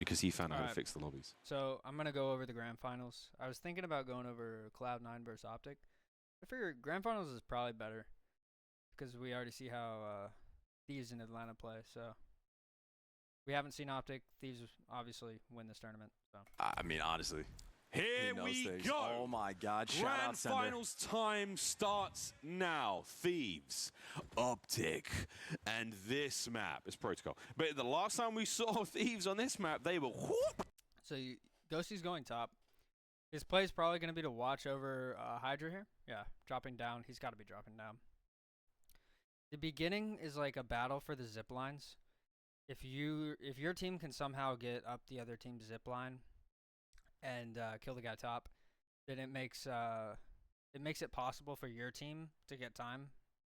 because he found out how to fix the lobbies. So I'm going to go over the grand finals. I was thinking about going over Cloud9 versus Optic. I figure grand finals is probably better because we already see how Thieves in Atlanta play. So we haven't seen Optic. Thieves obviously win this tournament. So I mean, honestly. Here we go. Oh my God! Shout Grand out, Sender. finals time starts now. Thieves, Optic, and this map is Protocol. But the last time we saw Thieves on this map, they were whoop. So Ghosty's going top. His play is probably going to be to watch over Hydra here. Yeah, dropping down. He's got to be dropping down. The beginning is like a battle for the zip lines. If your team can somehow get up the other team's zip line and kill the guy top, then it makes it possible for your team to get time,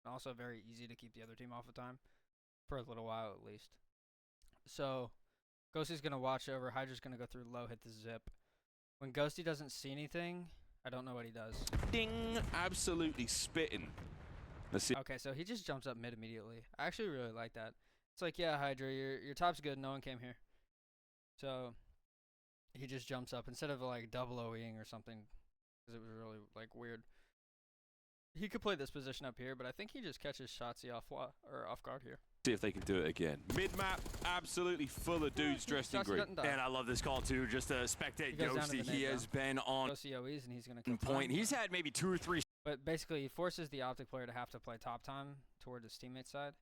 and also very easy to keep the other team off of time for a little while at least. So Ghosty's gonna watch over. Hydra's gonna go through low, hit the zip. When Ghosty doesn't see anything, I don't know what he does. Ding! Absolutely spitting. Let's see. Okay, so he just jumps up mid immediately. I actually really like that. It's like, yeah, Hydra, your top's good. No one came here. So he just jumps up instead of like double OEing or something, because it was really like weird. He could play this position up here, but I think he just catches Shotzi off guard here. See if they can do it again. Mid map, absolutely full of dudes dressed in green. And I love this call too. Just to spectate Ghosty. He has been on OEs and he's gonna point. He's had maybe 2 or 3. But basically, he forces the Optic player to have to play top time toward his teammate side.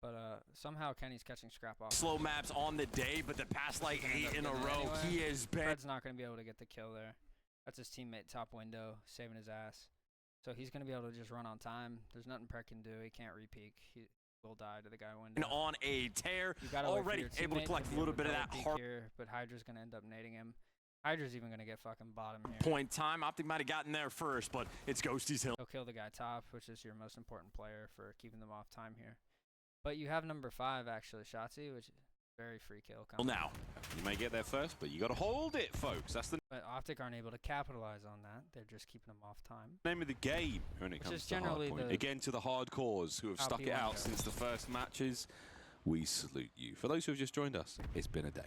But somehow Kenny's catching scrap off. Slow maps on the day, but the past like 8 in a row, anyway. He has been. Fred's not going to be able to get the kill there. That's his teammate top window, saving his ass. So he's going to be able to just run on time. There's nothing Pret can do. He can't repeak. He will die to the guy window. And on a tear, already able to collect a little bit of that heart. Here, but Hydra's going to end up nading him. Hydra's even going to get fucking bottom here. Point time. Optic might have gotten there first, but it's Ghosty's hill. He'll kill the guy top, which is your most important player for keeping them off time here. But you have number 5, actually, Shotzi, which is very free kill. Well, now. You may get there first, but you got to hold it, folks. That's the But Optic aren't able to capitalize on that. They're just keeping them off time. name of the game when it comes to hard point. Again, to the hardcores who have stuck it out since the first matches, we salute you. For those who have just joined us, it's been a day.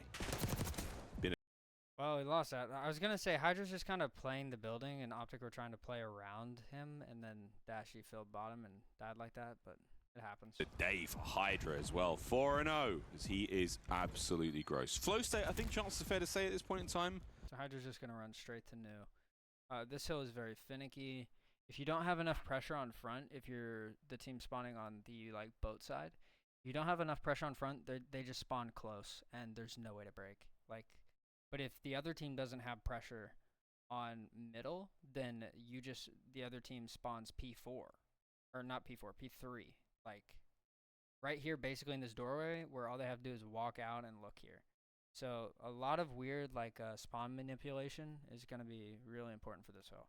Well, he lost that. I was going to say, Hydra's just kind of playing the building, and Optic were trying to play around him, and then Dashy filled bottom and died like that, but it happens. A day for Hydra as well. 4-0, as he is absolutely gross. Flow state, I think chances are fair to say at this point in time. So Hydra's just going to run straight to new. This hill is very finicky. If you don't have enough pressure on front, if you're the team spawning on the like boat side, if you don't have enough pressure on front, they just spawn close, and there's no way to break. But if the other team doesn't have pressure on middle, then the other team spawns P4. Or not P4, P3. Like, right here, basically in this doorway, where all they have to do is walk out and look here. So, a lot of weird, like, spawn manipulation is going to be really important for this hill.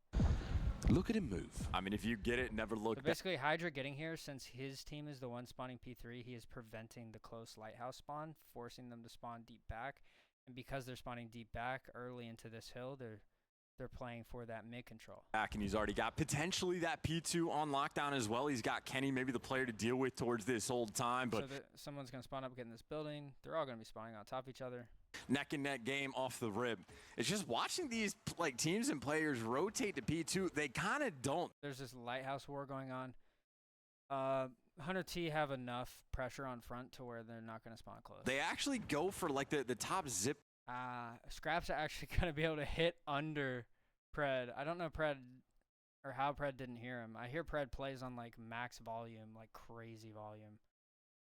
Look at him move. I mean, if you get it, never look. So basically, Hydra getting here, since his team is the one spawning P3, he is preventing the close lighthouse spawn, forcing them to spawn deep back. And because they're spawning deep back early into this hill, they're playing for that mid control. Back, and he's already got potentially that P2 on lockdown as well. He's got Kenny, maybe the player to deal with towards this whole time. But so someone's going to spawn up, get in this building. They're all going to be spawning on top of each other. Neck and neck game off the rib. It's just watching these like teams and players rotate to P2. They kind of don't. There's this lighthouse war going on. Hunter T have enough pressure on front to where they're not going to spawn close. They actually go for like the top zip. Scraps are actually going to be able to hit under Pred. I don't know Pred or how Pred didn't hear him. I hear Pred plays on like max volume, like crazy volume.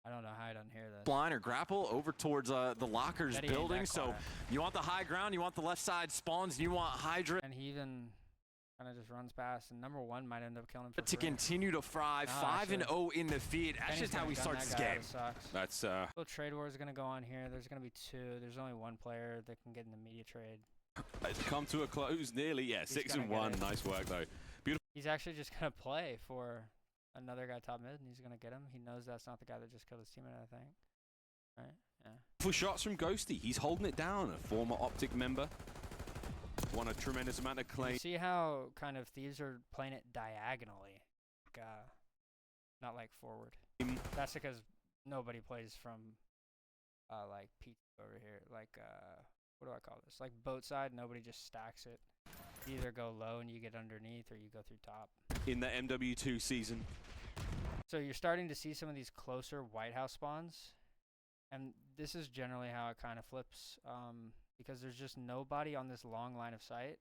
I don't know how I don't hear this. Blind or grapple over towards the lockers building. So you want the high ground, you want the left side spawns, and you want Hydra. And he even kind of just runs past, and number 1 might end up killing him for to continue to fry. 5-0 in the feed. That's just how he starts this game. That's little trade war is gonna go on here. There's gonna be 2. There's only 1 player that can get in the media trade. It's come to a close nearly. Yeah, 6-1. Nice work though. Beautiful. He's actually just gonna play for another guy top mid, and he's gonna get him. He knows that's not the guy that just killed his teammate, I think. Right? Yeah. For shots from Ghosty, he's holding it down. A former Optic member. Won a tremendous amount of claim. You see how kind of Thieves are playing it diagonally, not like forward. That's because nobody plays from like P over here. Like like what do I call this? Like boat side, nobody just stacks it. You either go low and you get underneath, or you go through top. In the MW2 season. So you're starting to see some of these closer White House spawns, and this is generally how it kind of flips, because there's just nobody on this long line of sight.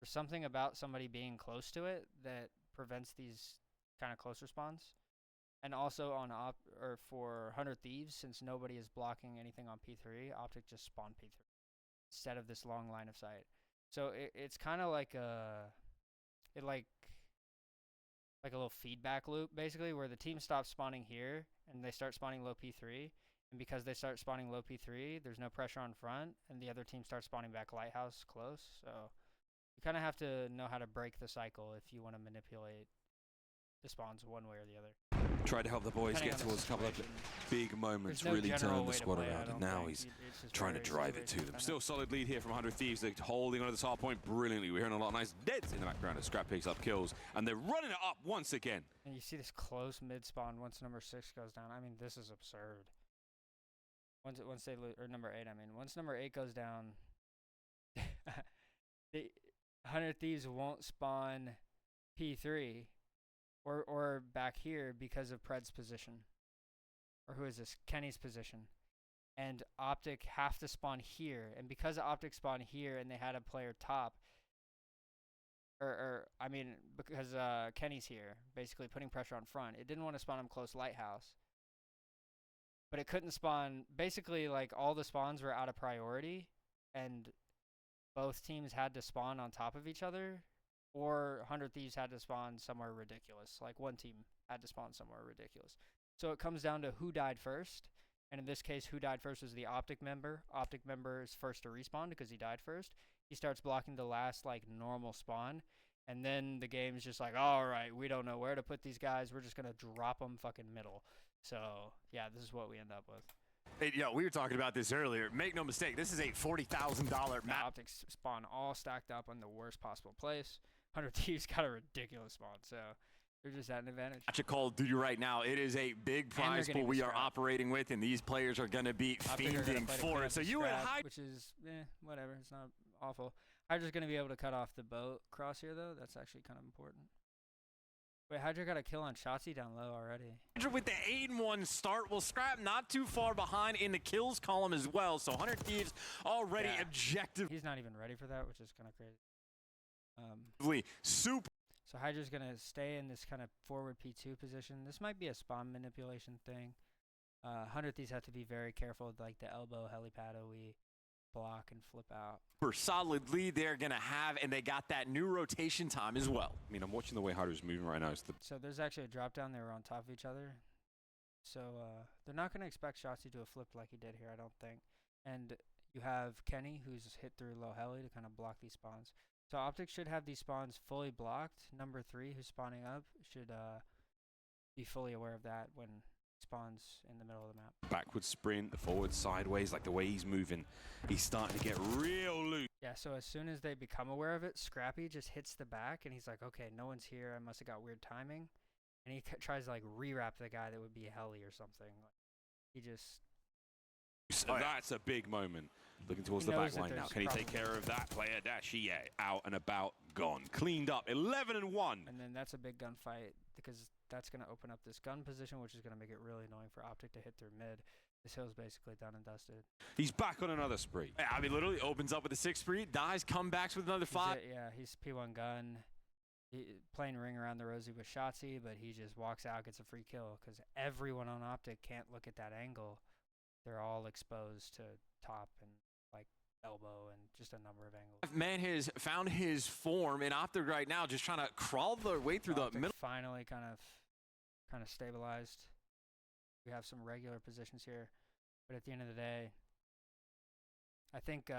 There's something about somebody being close to it that prevents these kind of closer spawns. And also on for 100 Thieves, since nobody is blocking anything on P3, Optic just spawned P3 instead of this long line of sight. So it's kind of like like a little feedback loop, basically, where the team stops spawning here and they start spawning low P3. And because they start spawning low P3, there's no pressure on front, and the other team starts spawning back Lighthouse close. So you kind of have to know how to break the cycle if you want to manipulate the spawns one way or the other. Tried to help the boys get towards a couple of big moments, really turn the squad around, and now he's trying to drive it to them. Still solid lead here from 100 Thieves. They're holding onto this hard point brilliantly. We're hearing a lot of nice deads in the background as Scrap picks up kills, and they're running it up once again. And you see this close mid spawn once number 6 goes down. I mean, this is absurd. Once they or number 8, I mean, once number 8 goes down, the 100 Thieves won't spawn P3. Or back here because of Pred's position. Or who is this? Kenny's position. And Optic have to spawn here. And because Optic spawned here and they had a player top, I mean, because Kenny's here, basically putting pressure on front, it didn't want to spawn him close Lighthouse. But it couldn't spawn, basically, like, all the spawns were out of priority, and both teams had to spawn on top of each other. Or 100 Thieves had to spawn somewhere ridiculous. Like one team had to spawn somewhere ridiculous. So it comes down to who died first. And in this case, who died first was the Optic member. Optic member is first to respawn because he died first. He starts blocking the last like normal spawn. And then the game's just like, all right, we don't know where to put these guys. We're just going to drop them fucking middle. So yeah, this is what we end up with. Hey, yo, we were talking about this earlier. Make no mistake, this is a $40,000 map. Optics spawn all stacked up in the worst possible place. 100 Thieves got a ridiculous spawn, so they're just at an advantage. Watch a Call of Duty right now. It is a big prize pool we are operating with, and these players are going to be fiending for it. So you would hide, which is whatever. It's not awful. Hydra's going to be able to cut off the boat cross here, though. That's actually kind of important. Wait, Hydra got a kill on Shotzi down low already. Hydra with the 8-1 start. Will Scrap not too far behind in the kills column as well. So 100 Thieves already objective. He's not even ready for that, which is kind of crazy. Super. So Hydra's going to stay in this kind of forward P2 position. This might be a spawn manipulation thing. 100 Thieves have to be very careful with like the elbow helipad OE block and flip out. For solid lead they're going to have, and they got that new rotation time as well. I mean, I'm watching the way Hydra's moving right now. So there's actually a drop down. They were on top of each other. So they're not going to expect Shotzi to have flipped like he did here, I don't think. And you have Kenny, who's hit through low heli to kind of block these spawns. So Optic should have these spawns fully blocked. Number 3, who's spawning up, should be fully aware of that when he spawns in the middle of the map. Backward sprint, the forward sideways, like the way he's moving, he's starting to get real loose. Yeah, so as soon as they become aware of it, Scrappy just hits the back, and he's like, okay, no one's here. I must have got weird timing. And he tries to like re-wrap the guy that would be heli or something. He just... That's a big moment. Looking towards the back line now. Can he take care of that player? Dash, yeah, out and about, gone. Cleaned up, 11-1. And then that's a big gunfight because that's going to open up this gun position, which is going to make it really annoying for Optic to hit through mid. This hill's basically done and dusted. He's back on another spree. I mean, literally opens up with a 6 spree, dies, comebacks with another 5. Yeah, he's P1 gun. Playing ring around the rosy with Shotzi, but he just walks out, gets a free kill because everyone on Optic can't look at that angle. They're all exposed to top and like elbow and just a number of angles. Man has found his form in Optic right now, just trying to crawl their way through the middle. Finally kind of stabilized. We have some regular positions here, but at the end of the day, I think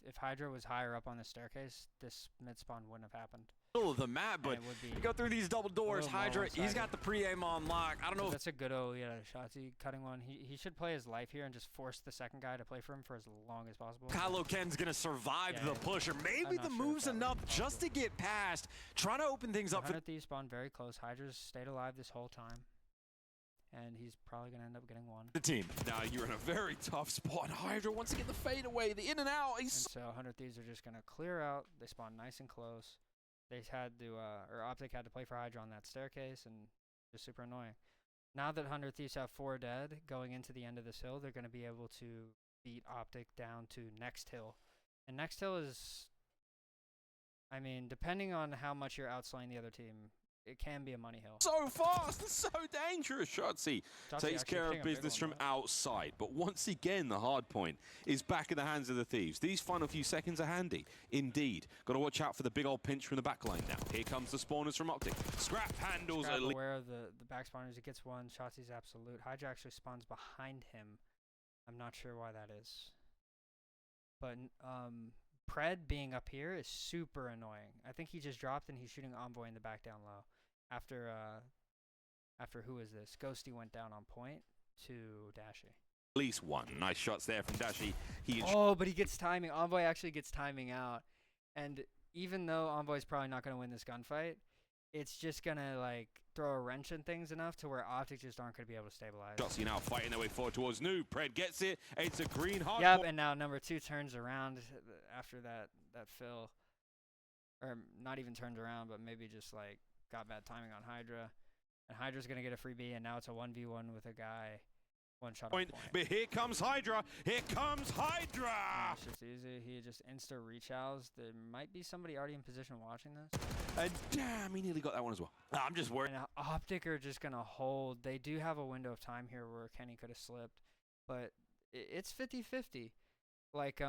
if Hydra was higher up on the staircase, this mid spawn wouldn't have happened. Middle of the map, but you go through these double doors. Hydra, he's got the pre-aim on lock. I don't know. That's a good Shotzi cutting one. He should play his life here and just force the second guy to play for him for as long as possible. Kylo Ken's going to survive the push, or maybe the move's enough just to get past. Trying to open things up. 100 Thieves spawned very close. Hydra's stayed alive this whole time. and he's probably going to end up getting one. The team. Now you're in a very tough spot. Hydra wants to get the fade away, the in and out. And so 100 Thieves are just going to clear out. They spawn nice and close. They had to, or Optic had to play for Hydra on that staircase, and just super annoying. Now that 100 Thieves have 4 dead going into the end of this hill, they're going to be able to beat Optic down to next hill. And next hill is, I mean, depending on how much you're outslaying the other team, it can be a money hill. So fast and so dangerous. Shotzi takes care of business from outside. But once again, the hard point is back in the hands of the Thieves. These final few seconds are handy. Indeed. Got to watch out for the big old pinch from the back line now. Here comes the spawners from Optic. Scrap handles Scrap aware of the back spawners. He gets one. Shotzi's absolute. Hydra actually spawns behind him. I'm not sure why that is. But Pred being up here is super annoying. I think he just dropped and he's shooting Envoy in the back down low. After who is this? Ghosty went down on point to Dashy. At least one. Nice shots there from Dashy. But he gets timing. Envoy actually gets timing out. And even though Envoy's probably not going to win this gunfight, it's just going to like throw a wrench in things enough to where Optic just aren't going to be able to stabilize. Shotzi now fighting their way forward towards Noob. Pred gets it. It's a green hard. Yep, and now number 2 turns around after that fill. Or not even turns around, but maybe just like got bad timing on Hydra. And Hydra's going to get a free B, and now it's a 1v1 with a guy. One shot on point. But here comes Hydra. Here comes Hydra. It's just easy. He just insta rechows. There might be somebody already in position watching this. And damn, he nearly got that one as well. I'm just worried. And Optic are just going to hold. They do have a window of time here where Kenny could have slipped. But it's 50-50. Like,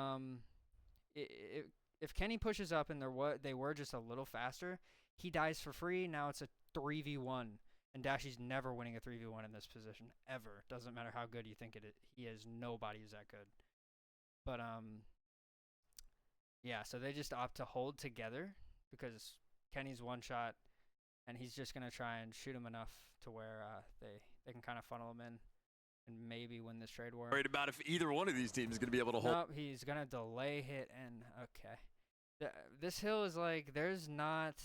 if Kenny pushes up and they were just a little faster, he dies for free. Now it's a 3v1. And Dashy's never winning a 3v1 in this position, ever. Doesn't matter how good you think he is. Nobody is that good. But, yeah, so they just opt to hold together because Kenny's one shot, and he's just going to try and shoot him enough to where they can kind of funnel him in and maybe win this trade war. Worried about if either one of these teams is going to be able to hold. Nope, he's going to delay hit, and okay. This hill is like, there's not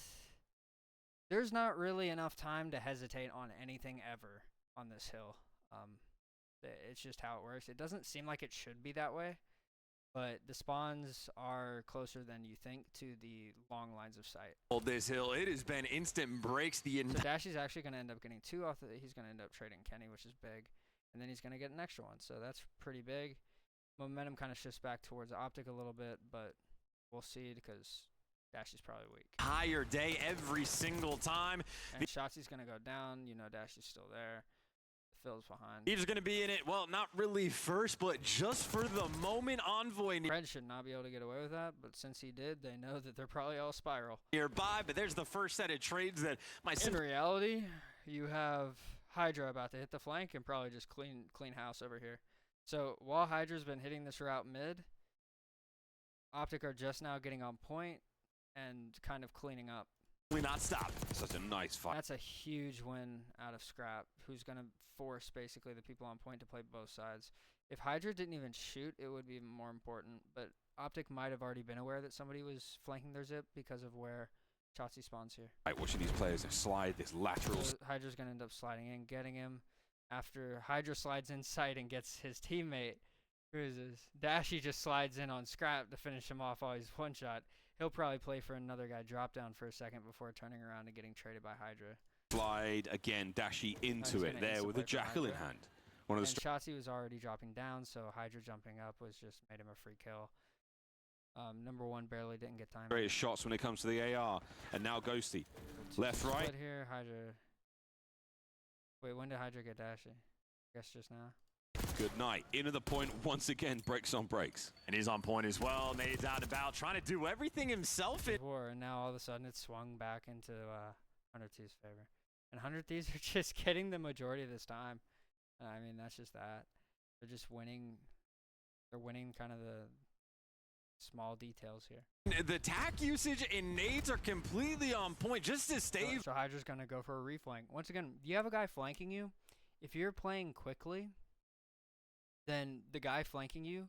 really enough time to hesitate on anything ever on this hill. It's just how it works. It doesn't seem like it should be that way, but the spawns are closer than you think to the long lines of sight. Hold this hill. It has been instant breaks. So Dashy's actually going to end up getting 2 off. He's going to end up trading Kenny, which is big, and then he's going to get an extra one. So that's pretty big. Momentum kind of shifts back towards Optic a little bit, but we'll see because Dashy's probably weak. Higher day every single time. And Shotzi's going to go down. You know Dashy's still there. Phil's behind. He's going to be in it. Well, not really first, but just for the moment, Envoy. Fred should not be able to get away with that, but since he did, they know that they're probably all spiral. Nearby, but there's the first set of trades that In reality, you have Hydra about to hit the flank and probably just clean house over here. So while Hydra's been hitting this route mid, Optic are just now getting on point and kind of cleaning up. Not stop. Such a nice fight. That's a huge win out of Scrap, who's going to force basically the people on point to play both sides. If Hydra didn't even shoot, it would be more important, but Optic might have already been aware that somebody was flanking their zip because of where Shotzi spawns here. Right, watching these players slide this lateral. So Hydra's going to end up sliding in, getting him. After Hydra slides in sight and gets his teammate, who is this? Dashy just slides in on Scrap to finish him off while he's one shot. He'll probably play for another guy, drop down for a second before turning around and getting traded by Hydra. Slide again, Dashy into it there with a jackal in hand. And Shotzi was already dropping down, so Hydra jumping up was just made him a free kill. Number 1 barely didn't get time. Greatest shots when it comes to the AR, and now Ghosty. Left, right. Here, Hydra. Wait, when did Hydra get Dashy? I guess just now. Good night. Into the point once again, breaks on breaks. And he's on point as well. Nade's out about, trying to do everything himself. And now all of a sudden it's swung back into 100 Thieves' favor. And 100 Thieves are just getting the majority of this time. I mean, that's just that. They're just winning. They're winning kind of the small details here. The tack usage and nades are completely on point just to stay. So Hydra's going to go for a reflank. Once again, you have a guy flanking you. If you're playing quickly, then the guy flanking you,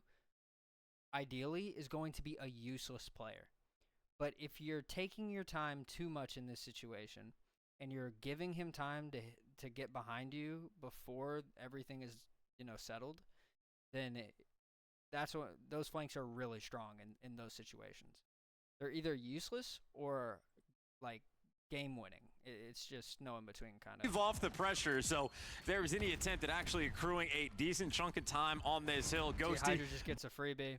ideally, is going to be a useless player. But if you're taking your time too much in this situation, and you're giving him time to get behind you before everything is, you know, settled, then that's what those flanks are really strong in those situations. They're either useless or like game winning. It's just no in between kind of. Leave off the pressure, so if there was any attempt at actually accruing a decent chunk of time on this hill, Ghosty Hydra just gets a freebie,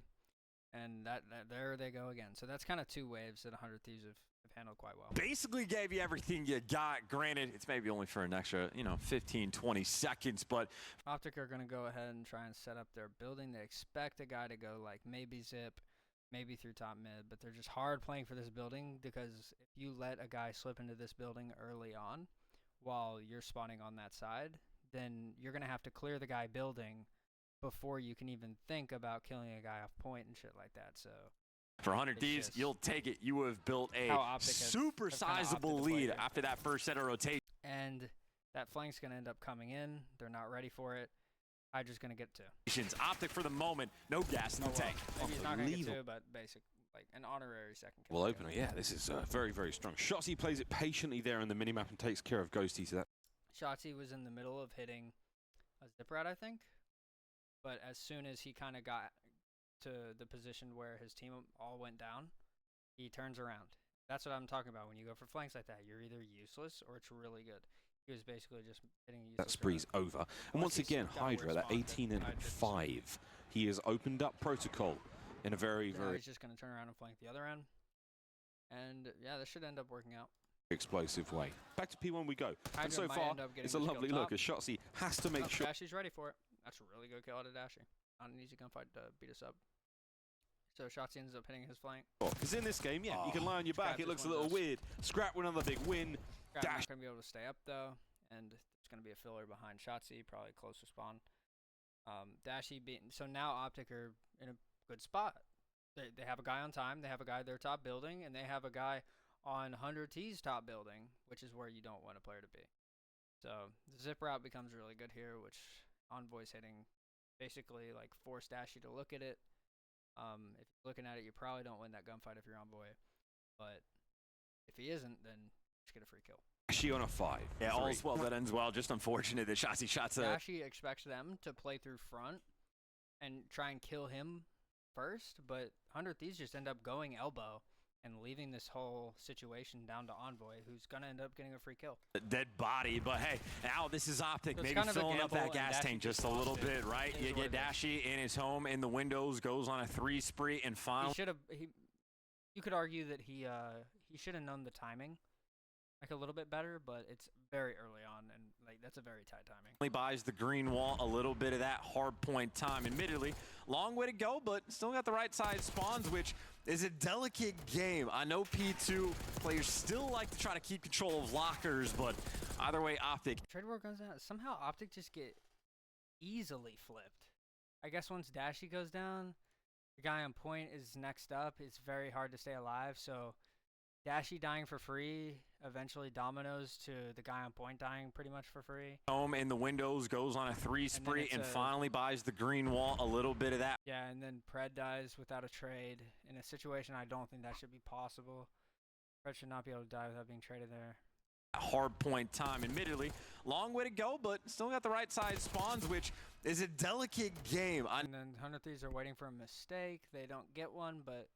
and that there they go again. So that's kind of two waves that 100 Thieves have handled quite well. basically gave you everything you got. Granted, it's maybe only for an extra, 15, 20 seconds, but Optic are going to go ahead and try and set up their building. They expect a guy to go like maybe zip, maybe through top mid, but they're just hard playing for this building because if you let a guy slip into this building early on while you're spawning on that side, then you're going to have to clear the guy building before you can even think about killing a guy off point and shit like that. So for 100 Thieves, you'll take it. You have built a super sizable lead after that first set of rotation. And that flank's going to end up coming in. They're not ready for it. Hydra's going to get two. Optic for the moment, no gas in the tank. Maybe he's not going to get two, but basic, like an honorary second kill. Well, opener, yeah, this is very, very strong. Shotzzy plays it patiently there in the minimap and takes care of Ghosty to that. Shotzzy was in the middle of hitting a zip rat, I think. But as soon as he kind of got to the position where his team all went down, he turns around. That's what I'm talking about. When you go for flanks like that, you're either useless or it's really good. He was basically just hitting useless. That spree's over. And once again, Hydra, that 18 and 5, he has opened up protocol in a very, very... He's just going to turn around and flank the other end. And yeah, this should end up working out. Explosive way. Back to P1 we go. Hydra and so far, it's a lovely look as Shotzzy has to make sure... Dashy's ready for it. That's a really good kill out of Dashy. Not an easy gunfight to beat us up. So Shotzzy ends up hitting his flank. Because in this game, yeah, you can lie on your back. It looks a little weird. Scrap with another big win. Scrap's not going to be able to stay up, though. And there's going to be a filler behind Shotzzy, probably close to spawn. Dashy beaten. So now Optic are in a good spot. They have a guy on time. They have a guy at their top building. And they have a guy on 100 T's top building, which is where you don't want a player to be. So the zip route becomes really good here, which Envoy's hitting basically like force Dashy to look at it. If you're looking at it, you probably don't win that gunfight if you're Envoy. But if he isn't, then just get a free kill. Dashy on a 5. Yeah, all's well that ends well. Just unfortunate that Shotzzy shots a... Dashy expects them to play through front and try and kill him first, but 100 Thieves just end up going elbow and leaving this whole situation down to Envoy, who's going to end up getting a free kill. Dead body, but hey, now this is Optic. So maybe filling up that gas tank just a little bit, right? You get Dashy in his home, in the windows, goes on a 3 spree, and finally... You could argue that he should have known the timing like a little bit better, but it's very early on, and like that's a very tight timing. He buys the green wall, a little bit of that hard point time. Admittedly, long way to go, but still got the right side spawns, which is a delicate game. I know P2 players still like to try to keep control of lockers, but either way, Optic. Trade war goes down. Somehow Optic just get easily flipped. I guess once Dashy goes down, the guy on point is next up. It's very hard to stay alive, so Dashy dying for free eventually dominoes to the guy on point dying pretty much for free. Home in the windows, goes on a 3 spree, and finally buys the green wall, a little bit of that. Yeah, and then Pred dies without a trade in a situation I don't think that should be possible. Pred should not be able to die without being traded there. Hard point time, admittedly. Long way to go, but still got the right side spawns, which is a delicate game. And then 100 Thieves are waiting for a mistake. They don't get one, but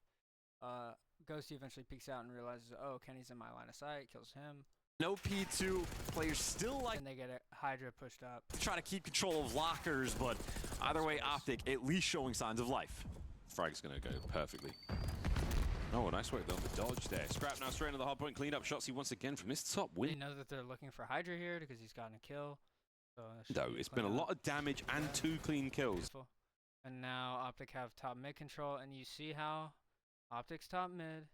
Ghosty eventually peeks out and realizes, oh, Kenny's in my line of sight, kills him. No P2 players still like... And they get a Hydra pushed up. Try to keep control of lockers, but either way, Optic at least showing signs of life. Frag's going to go perfectly. Oh, nice work on the dodge there. Scrap now straight into the hard point, cleaned up Shotzzy once again from this top win. They know that they're looking for Hydra here because he's gotten a kill. So no, it's been a lot of damage and 2 clean kills. And now Optic have top mid control, and you see how Optic's top mid.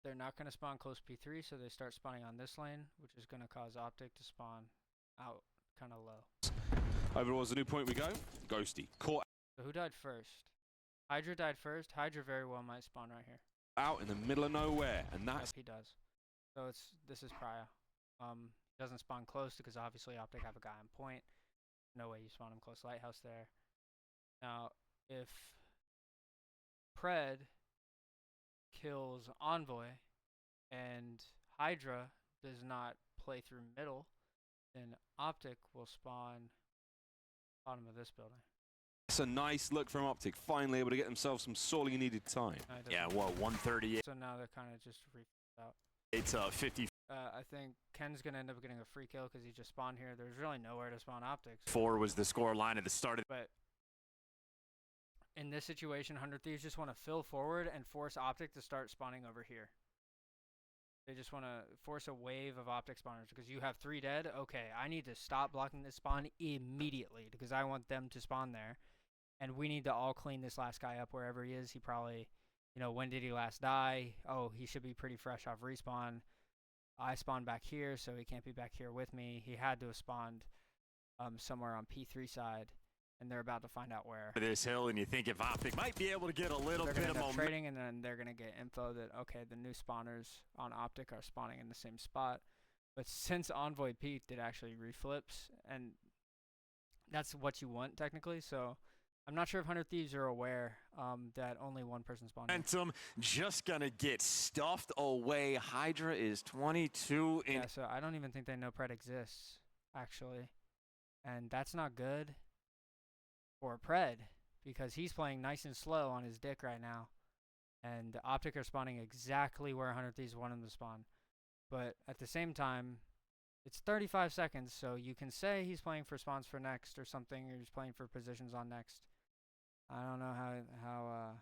They're not going to spawn close P3, so they start spawning on this lane, which is going to cause Optic to spawn out kind of low. Overall, as a new point we go. Ghosty caught. So who died first? Hydra died first. Hydra very well might spawn right here. Out in the middle of nowhere, and that's... Yep, he does. So this is Prio. Doesn't spawn close because obviously Optic have a guy on point. No way you spawn him close lighthouse there. Now, if Pred kills Envoy and Hydra does not play through middle, then Optic will spawn bottom of this building. It's a nice look from Optic, finally able to get themselves some sorely needed time. Yeah, what, 138? So now they're kind of just out. It's 50. I think Ken's going to end up getting a free kill because he just spawned here. There's really nowhere to spawn Optics. 4 was the score line at the start of. But in this situation, 100 Thieves just want to fill forward and force Optic to start spawning over here. They just want to force a wave of Optic spawners because you have 3 dead. Okay, I need to stop blocking this spawn immediately because I want them to spawn there. And we need to all clean this last guy up wherever he is. He probably, you know, when did he last die? Oh, he should be pretty fresh off respawn. I spawned back here, so he can't be back here with me. He had to have spawned somewhere on P3 side, and they're about to find out where. This hill, and you think if Optic might be able to get a little bit of momentum. Trading, and then they're going to get info that, okay, the new spawners on Optic are spawning in the same spot. But since Envoy peaked, it actually reflips, and that's what you want, technically, so I'm not sure if 100 Thieves are aware that only one person spawned. Momentum just gonna get stuffed away. Hydra is 22 in. Yeah, so I don't even think they know Pred exists, actually. And that's not good for Pred because he's playing nice and slow on his dick right now. And Optic are spawning exactly where 100 Thieves want him to spawn. But at the same time, it's 35 seconds, so you can say he's playing for spawns for next or something, or he's playing for positions on next. I don't know how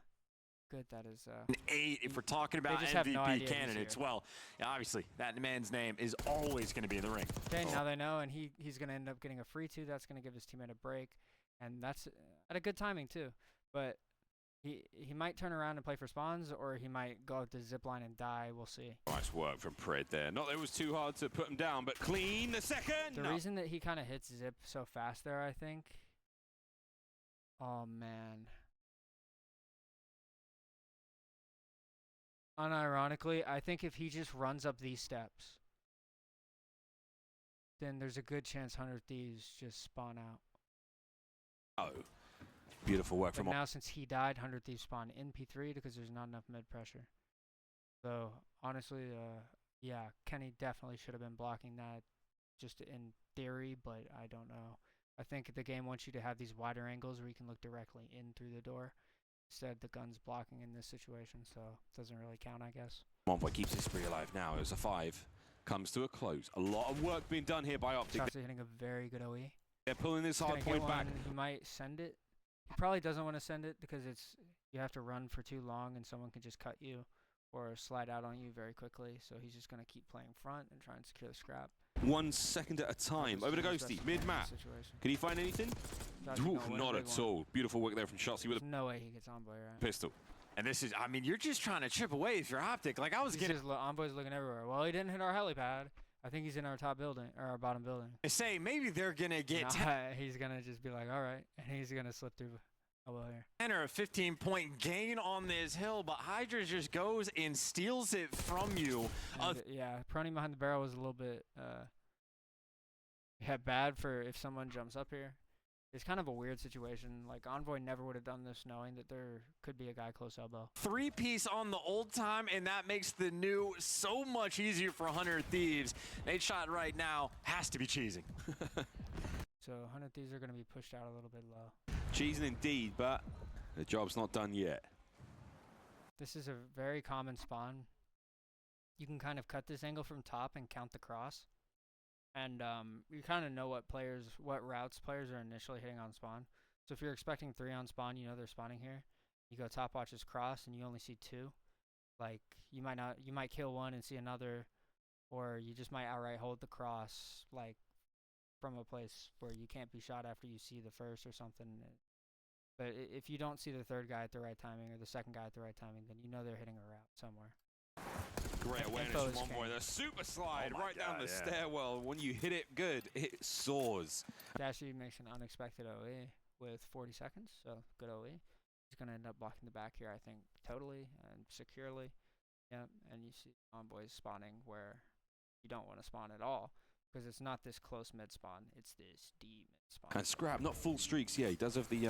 good that is. 8, if we're talking about MVP candidates, well, obviously, that man's name is always going to be in the ring. Okay, now they know, and he's going to end up getting a free 2. That's going to give his teammate a break, and that's at a good timing, too. But he might turn around and play for spawns, or he might go out to zipline and die. We'll see. Nice work from Pred there. Not that it was too hard to put him down, but clean the second. The reason that he kind of hits zip so fast there, I think. Oh, man. Unironically, I think if he just runs up these steps, then there's a good chance 100 Thieves just spawn out. Oh, beautiful work from. Now, since he died, 100 Thieves spawn in P3 because there's not enough mid pressure. So, honestly, yeah, Kenny definitely should have been blocking that just in theory, but I don't know. I think the game wants you to have these wider angles where you can look directly in through the door. Instead, the gun's blocking in this situation, so it doesn't really count, I guess. Envoy keeps his spree alive now. It was a 5. Comes to a close. A lot of work being done here by Optic. Chelsea hitting a very good OE. They're pulling this hard point back. He might send it. He probably doesn't want to send it because you have to run for too long and someone can just cut you or slide out on you very quickly. So he's just going to keep playing front and try and secure the scrap. 1 second at a time. Over to Ghosty, mid-map. Can he find anything? Ooh, not at all. Beautiful work there from Chelsea with no way he gets Envoy, right? Pistol. And this is, I mean, you're just trying to chip away if you're Optic. Like, I was getting. Envoy's looking everywhere. Well, he didn't hit our helipad. I think he's in our top building, or our bottom building. I say, maybe they're going to get. He's going to just be like, all right. And he's going to slip through elbow here. 10 or a 15-point gain on this hill, but Hydra just goes and steals it from you. Yeah, proning behind the barrel was a little bit bad for if someone jumps up here. It's kind of a weird situation. Like, Envoy never would have done this knowing that there could be a guy close elbow. 3-piece on the old time, and that makes the new so much easier for 100 Thieves. Nate shot right now has to be cheesing. So 100 Thieves are going to be pushed out a little bit low. Cheesing indeed, but the job's not done yet. This is a very common spawn. You can kind of cut this angle from top and count the cross. And you kind of know what routes players are initially hitting on spawn. So if you're expecting 3 on spawn, you know they're spawning here. You go top watch his cross and you only see 2. Like, you might kill 1 and see another, or you just might outright hold the cross, like, from a place where you can't be shot after you see the first or something. But if you don't see the 3rd guy at the right timing or the 2nd guy at the right timing, then you know they're hitting a route somewhere. Great awareness from Envoy. The super slide right down the stairwell. When you hit it good, it soars. Dashy makes an unexpected OE with 40 seconds, so good OE. He's going to end up blocking the back here, I think, totally and securely. Yeah, and you see Envoy spawning where you don't want to spawn at all. because it's not this close mid spawn. It's this deep mid spawn. And Scrap, not full streaks, yeah, he does have the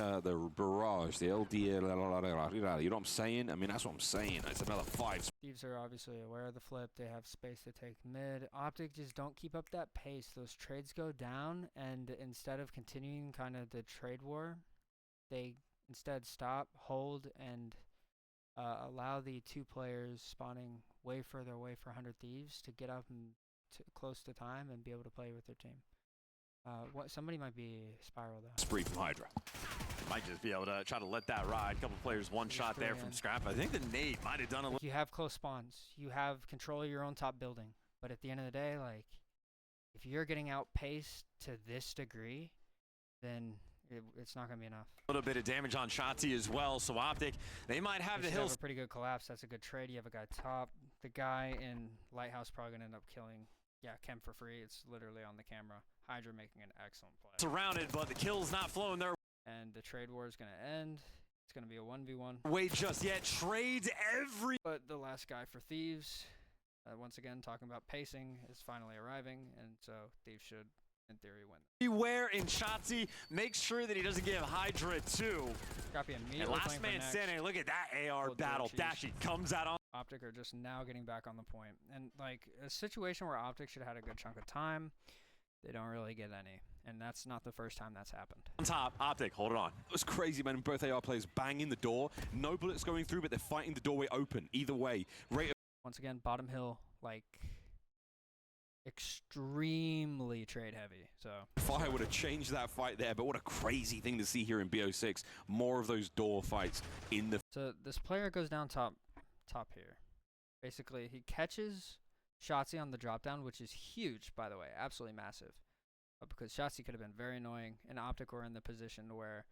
barrage, the LD, you know what I'm saying? I mean, that's what I'm saying. It's another 5. Thieves are obviously aware of the flip. They have space to take mid. Optic just don't keep up that pace. Those trades go down, and instead of continuing kind of the trade war, they instead stop, hold, and allow the 2 players spawning way further away for 100 Thieves to get up and close to time and be able to play with their team. Somebody might be Spiral though. Spree from Hydra. Might just be able to try to let that ride. A couple players, one shot there from Scrap. I think the nade might have done a little. You have close spawns. You have control of your own top building. But at the end of the day, like, if you're getting outpaced to this degree, then it's not going to be enough. A little bit of damage on Shotzi as well, so Optic, they might have the hills. Have a pretty good collapse. That's a good trade. You have a guy top. The guy in Lighthouse probably going to end up killing, Chem for free. It's literally on the camera. Hydra making an excellent play. Surrounded, but the kill's not flowing their way. And the trade war is going to end. It's going to be a 1v1. Wait just yet. Trades every... But the last guy for Thieves, once again, talking about pacing, is finally arriving. And so Thieves should, in theory, win. Beware in Shotzi. Make sure that he doesn't give Hydra 2. Scrappy immediately and last man standing. Look at that AR battle. Dashy comes out on... Optic are just now getting back on the point. And, like, a situation where Optic should have had a good chunk of time, they don't really get any. And that's not the first time that's happened. On top, Optic, hold it on. It was crazy, man. Both AR players banging the door. No bullets going through, but they're fighting the doorway open. Either way. Once again, bottom hill, like, extremely trade heavy. So Fire would have changed that fight there, but what a crazy thing to see here in BO6. More of those door fights in the... So this player goes down top here. Basically, he catches Shotzi on the drop down, which is huge, by the way. Absolutely massive. Because Shotzi could have been very annoying, and Optic were in the position where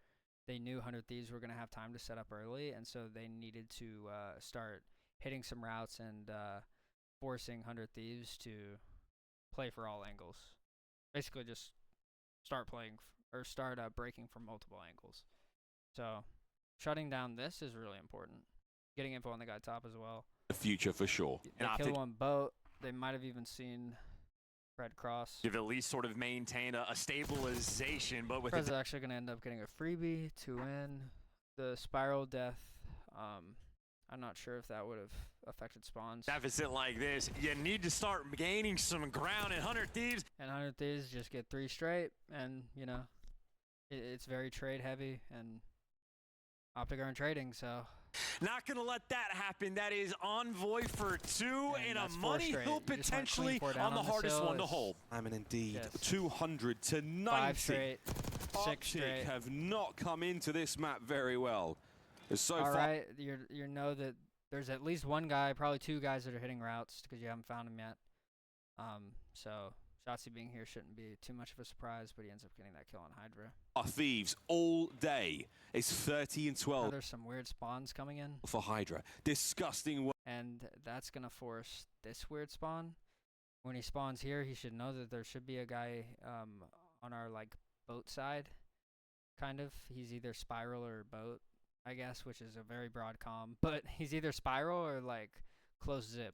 they knew 100 Thieves were going to have time to set up early, and so they needed to start hitting some routes and forcing 100 Thieves to play for all angles. Basically just start playing, or start breaking from multiple angles. So shutting down this is really important. Getting info on the guy top as well. The future for sure. They kill one boat. They might have even seen Red Cross. You've at least sort of maintained a stabilization, but with Fred's actually going to end up getting a freebie to win the Spiral death. I'm not sure if that would have affected spawns. Deficit like this, you need to start gaining some ground in 100 Thieves. And 100 Thieves just get 3 straight, and, you know, it's very trade heavy, and Optic are in trading, so... Not going to let that happen. That is Envoy for 2 and a money hill straight. Potentially on the hardest one to hold. I mean, indeed. Yes. 200 to 90. 5 straight. 6 Optic straight. have not come into this map very well. So All far. right, you know that there's at least one guy, probably 2 guys that are hitting routes because you haven't found him yet. So Shotzi being here shouldn't be too much of a surprise, but he ends up getting that kill on Hydra. Our Thieves all day. It's 30 and 12. There's some weird spawns coming in for Hydra. Disgusting. And that's gonna force this weird spawn. When he spawns here, he should know that there should be a guy on our like boat side. Kind of. He's either Spiral or boat, I guess, which is a very broad comm. But he's either Spiral or like close zip.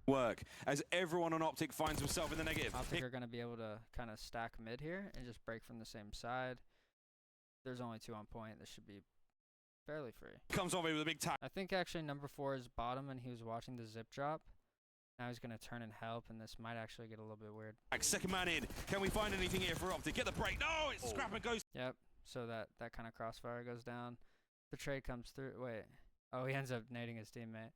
Work as everyone on Optic finds himself in the negative. Optic are going to be able to kind of stack mid here and just break from the same side. There's only 2 on point. This should be fairly free. Comes on with a big tap. I think actually number 4 is bottom, and he was watching the zip drop. Now he's going to turn and help, and this might actually get a little bit weird. Second man in. Can we find anything here for Optic? Get the break. No, it's Scrap and goes. Yep. So that kind of crossfire goes down. The trade comes through. Wait. Oh, he ends up nading his teammate.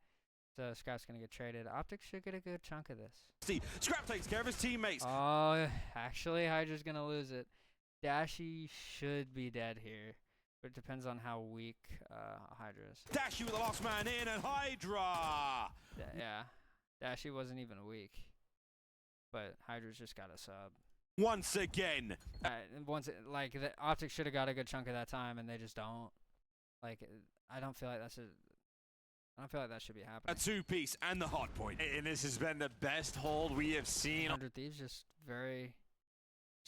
So Scrap's going to get traded. Optic should get a good chunk of this. See, Scrap takes care of his teammates. Oh, actually, Hydra's going to lose it. Dashy should be dead here, but it depends on how weak Hydra is. Dashy with the last man in, and Hydra! Yeah, Dashy wasn't even weak, but Hydra's just got a sub. Once again. Like, the Optic should have got a good chunk of that time, and they just don't. Like, I don't feel like that should be happening. A 2-piece and the hard point. And this has been the best hold we have seen. 100 Thieves just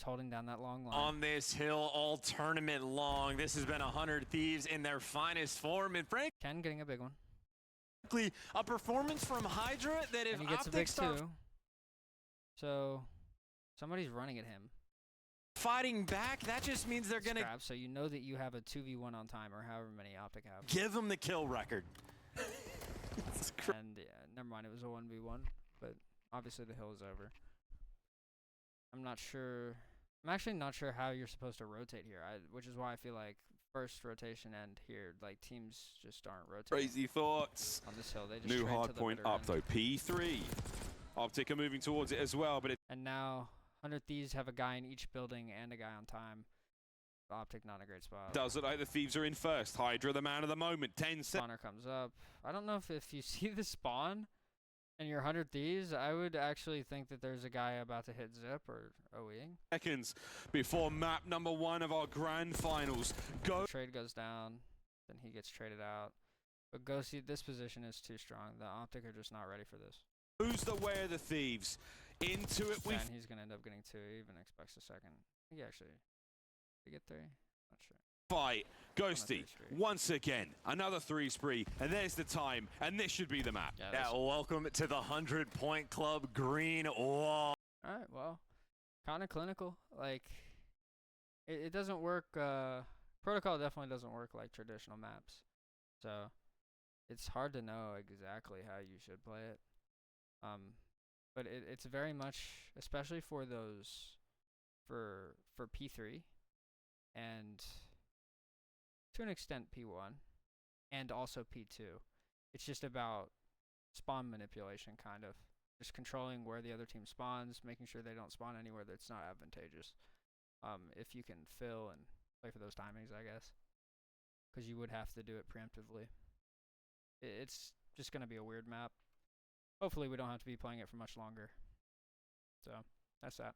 holding down that long line. On this hill all tournament long. This has been 100 Thieves in their finest form. And Frank Ken getting a big one. A performance from Hydra that if and he gets Optic a big 2. So Somebody's running at him. Fighting back, that just means they're going to... So you know that you have a 2v1 on time, or however many Optic have. Give them the kill record. And yeah, never mind, it was a 1v1, but obviously the hill is over. I'm not sure. I'm actually not sure how you're supposed to rotate here, which is why I feel like first rotation and here, like teams just aren't rotating. Crazy thoughts. On this hill, they just New hard point up though. P3. Optic are moving towards it as well, but and now 100 Thieves have a guy in each building and a guy on time. Optic not a great spot. Does look like the Thieves are in first. Hydra the man of the moment. 10 seconds. Spawner comes up. I don't know if you see the spawn and you're 100 Thieves, I would actually think that there's a guy about to hit Zip or OEing. Seconds before map number 1 of our grand finals. Trade goes down, then he gets traded out. But Ghosty, this position is too strong. The Optic are just not ready for this. Who's the way of the Thieves? Into it with... And he's going to end up getting 2. He even expects a second. He actually... Did he get 3? Not sure. Fight. Ghosty, once again, another 3 spree, and there's the time, and this should be the map. Yeah, welcome to the 100-point club, Green Wall. Alright, well, kind of clinical. Like, it doesn't work, Protocol definitely doesn't work like traditional maps. So, it's hard to know exactly how you should play it. But it's very much, especially for those, for P3, and to an extent P1, and also P2. It's just about spawn manipulation, kind of. Just controlling where the other team spawns, making sure they don't spawn anywhere that's not advantageous. If you can fill and play for those timings, I guess. Because you would have to do it preemptively. It's just going to be a weird map. Hopefully we don't have to be playing it for much longer. So, that's that.